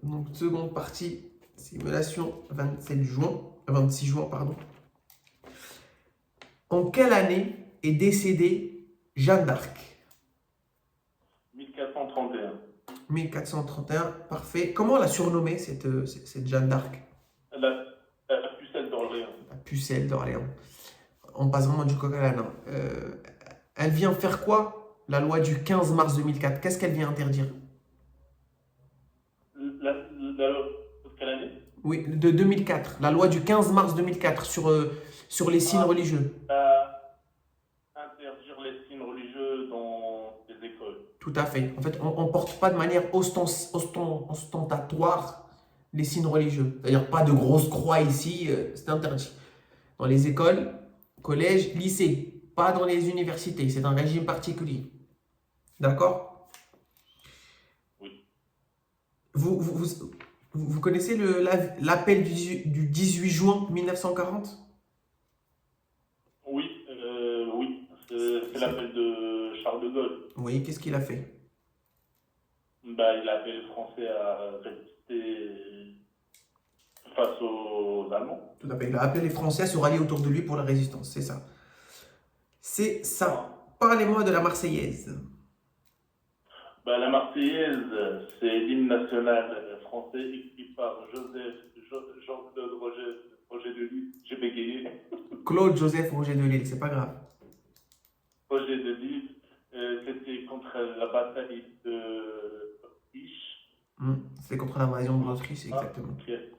Donc, seconde partie, simulation 26 juin, pardon. En quelle année est décédée Jeanne d'Arc? 1431. 1431, parfait. Comment on l'a surnommée, cette Jeanne d'Arc? La pucelle d'Orléans. La pucelle d'Orléans. On passe vraiment du coq à l'âne. Elle vient faire quoi? La loi du 15 mars 2004. Qu'est-ce qu'elle vient interdire? Quelle année? Oui, de 2004. La loi du 15 mars 2004 sur les signes religieux. Interdire les signes religieux dans les écoles. Tout à fait. En fait, on ne porte pas de manière ostentatoire les signes religieux. C'est-à-dire pas de grosses croix ici, c'est interdit. Dans les écoles, collèges, lycées, pas dans les universités. C'est un régime particulier. D'accord? Oui. Vous connaissez l'appel du 18 juin 1940? Oui, c'est l'appel de Charles de Gaulle. Oui, qu'est-ce qu'il a fait? Il a appelé les Français à résister face aux Allemands. Tout à fait. Il a appelé les Français à se rallier autour de lui pour la résistance, c'est ça. C'est ça. Parlez-moi de la Marseillaise. La Marseillaise, c'est l'hymne national français écrit par Jean-Claude Roger de Lille. J'ai bégayé. Claude Joseph Roger de Lille, c'est pas grave. Roger de Lille, c'était contre la bataille d'Autriche. C'est contre l'invasion de l'Autriche, exactement. Okay.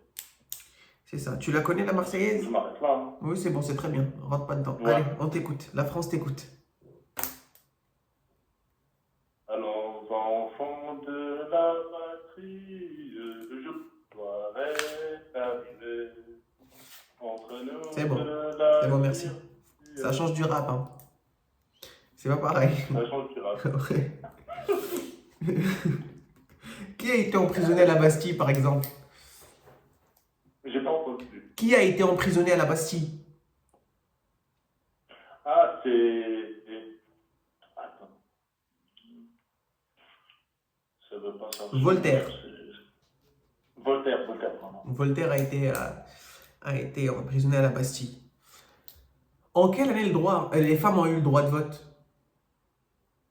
C'est ça. Tu la connais, la Marseillaise? Je m'arrête là. Hein. Oui, c'est bon, c'est très bien. On rentre pas dedans. Ouais. Allez, on t'écoute. La France t'écoute. Allons, enfants de la patrie, le jour doit arriver entre nous. C'est bon. C'est bon, merci. Ça change du rap, hein. C'est pas pareil. Ça change du rap. Ouais. Qui a été emprisonné à la Bastille, par exemple? J'ai pas entendu. Qui a été emprisonné à la Bastille? Ah, c'est... Attends. Ça veut pas sortir. Voltaire. Voltaire, pardon. Voltaire a été emprisonné à la Bastille. En quelle année les femmes ont eu le droit de vote?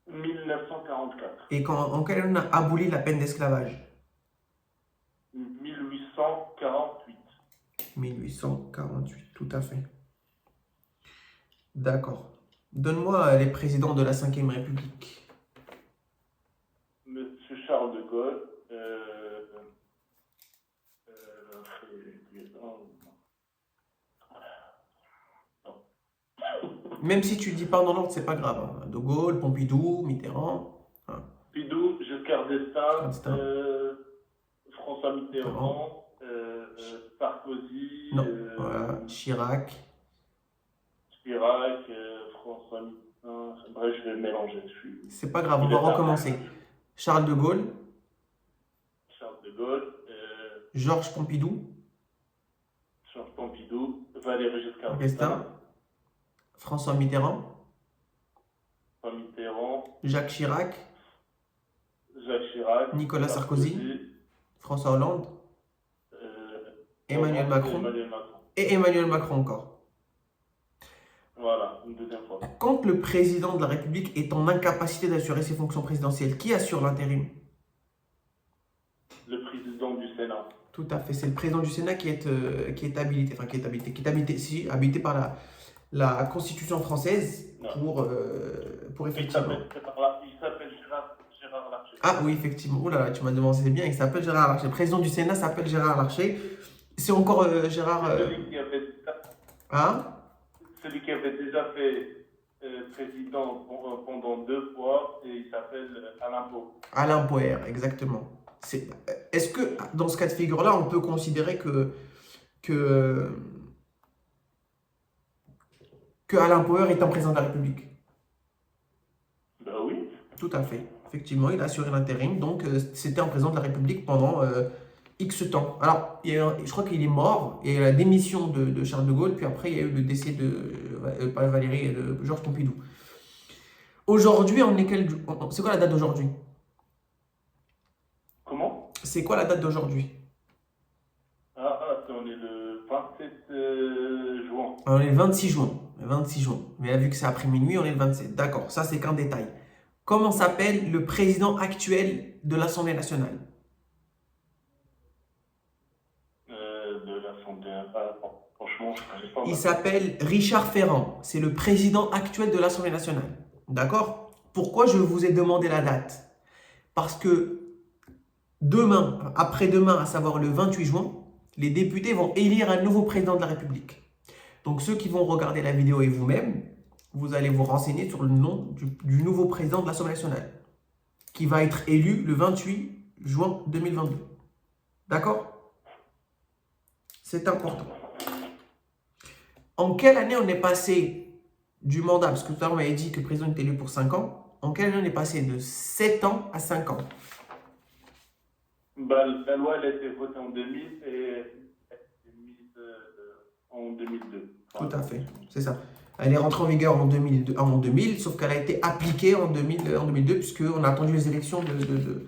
1944. Et en quelle année on a aboli la peine d'esclavage? 1848. 1848, tout à fait. D'accord. Donne-moi les présidents de la Ve République. Monsieur Charles de Gaulle. Même si tu le dis pas dans l'ordre, c'est pas grave. Hein. De Gaulle, Pompidou, Mitterrand. Hein. Pompidou, Giscard d'Estaing, François Mitterrand, Sarkozy. Non, voilà. Chirac. François Mitterrand. Bref, je vais le mélanger. C'est pas grave, on va recommencer. Charles de Gaulle. Georges Pompidou. Valéry Giscard d'Estaing. François Mitterrand. Jacques Chirac. Nicolas Sarkozy. François Hollande. Emmanuel Macron. Et Emmanuel Macron encore. Voilà, une deuxième fois. Quand le président de la République est en incapacité d'assurer ses fonctions présidentielles, qui assure l'intérim? Le président du Sénat. Tout à fait, c'est le président du Sénat qui est habilité par la Constitution française pour effectivement... Il s'appelle Gérard Larcher. Ah oui, effectivement. Oh là là, tu m'as demandé, c'est bien, il s'appelle Gérard Larcher. Le président du Sénat s'appelle Gérard Larcher. C'est encore Gérard... Hein? Celui qui avait déjà fait président pendant 2 fois, et il s'appelle Alain Poher. Alain Poher, exactement. Est-ce que, dans ce cas de figure-là, on peut considérer que Alain Poher est un président de la République? Ben oui. Tout à fait. Effectivement, il a assuré l'intérim, donc c'était un président de la République pendant X temps. Alors, je crois qu'il est mort, il y a eu la démission de Charles de Gaulle, puis après, il y a eu le décès de Valéry et de Georges Pompidou. Aujourd'hui, c'est quoi la date d'aujourd'hui? Comment? C'est quoi la date d'aujourd'hui? On est le 27 juin. On est le 26 juin. Le 26 juin. Mais là, vu que c'est après minuit, on est le 27. D'accord, ça c'est qu'un détail. Comment s'appelle le président actuel de l'Assemblée nationale? De l'Assemblée. Franchement, je ne connais pas. Il s'appelle Richard Ferrand. C'est le président actuel de l'Assemblée nationale. D'accord? Pourquoi je vous ai demandé la date? Parce que demain, après-demain, à savoir le 28 juin, les députés vont élire un nouveau président de la République. Donc ceux qui vont regarder la vidéo et vous-même, vous allez vous renseigner sur le nom du nouveau président de l'Assemblée nationale, qui va être élu le 28 juin 2022. D'accord? C'est important. En quelle année on est passé du mandat, parce que tout à l'heure on m'avait dit que le président est élu pour 5 ans, en quelle année on est passé de 7 ans à 5 ans? La loi, elle a été votée en 2000 et elle a été mise en 2002. Tout à fait, c'est ça. Elle est rentrée en vigueur en 2000, sauf qu'elle a été appliquée en 2002, puisqu'on a attendu les élections de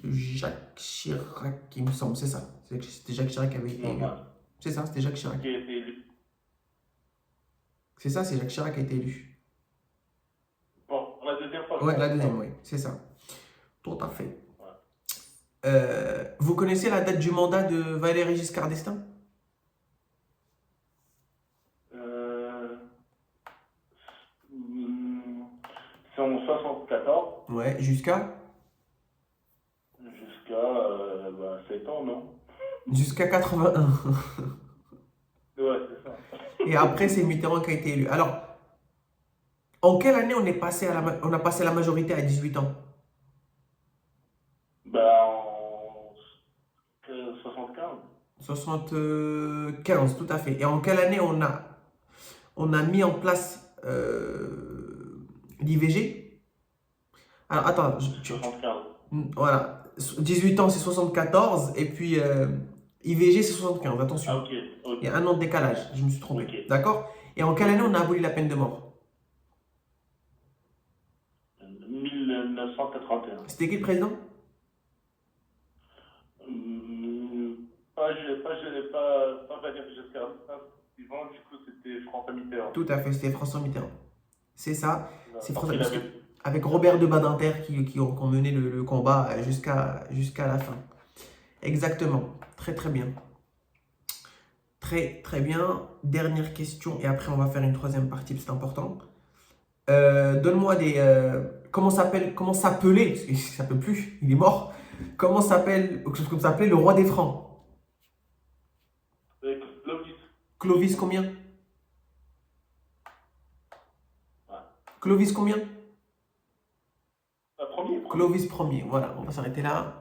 Jacques Chirac, il me semble, c'est ça. C'était Jacques Chirac qui avait été élu. C'est ça, c'était Jacques Chirac. Qui a été élu. C'est ça, c'est Jacques Chirac qui a été élu. Bon, la deuxième fois. Ouais, la deuxième, oui, c'est ça. Tout à fait. Vous connaissez la date du mandat de Valéry Giscard d'Estaing? C'est en 74 Ouais, jusqu'à 7 ans, non? jusqu'à 81. Ouais, c'est ça. Et après, c'est Mitterrand qui a été élu. Alors, en quelle année on a passé la majorité à 18 ans? En 75. 75, tout à fait. Et en quelle année on a mis en place l'IVG? Alors, attends. 75. Voilà. 18 ans, c'est 74. Et puis, IVG, c'est 75. Attention. Ah, ok. Il y a un an de décalage. Je me suis trompé. Ok. D'accord? Et en quelle année on a aboli la peine de mort? 1981. C'était qui le président? Pas Valéry Giscard d'Estaing. Suivant, du coup, c'était François Mitterrand. Tout à fait, c'était François Mitterrand. C'est ça. C'est François Il Mitterrand. avait- Avec Robert de Badinter qui ont mené le combat jusqu'à la fin. Exactement. Très très bien. Très très bien. Dernière question et après on va faire une troisième partie, c'est important. Donne-moi des... comment s'appelait, parce qu'il s'appelle plus, il est mort. Comment s'appelait le roi des Francs? Clovis. Clovis combien? Ouais. Clovis combien? Premier. Clovis Ier, voilà, on va s'arrêter là.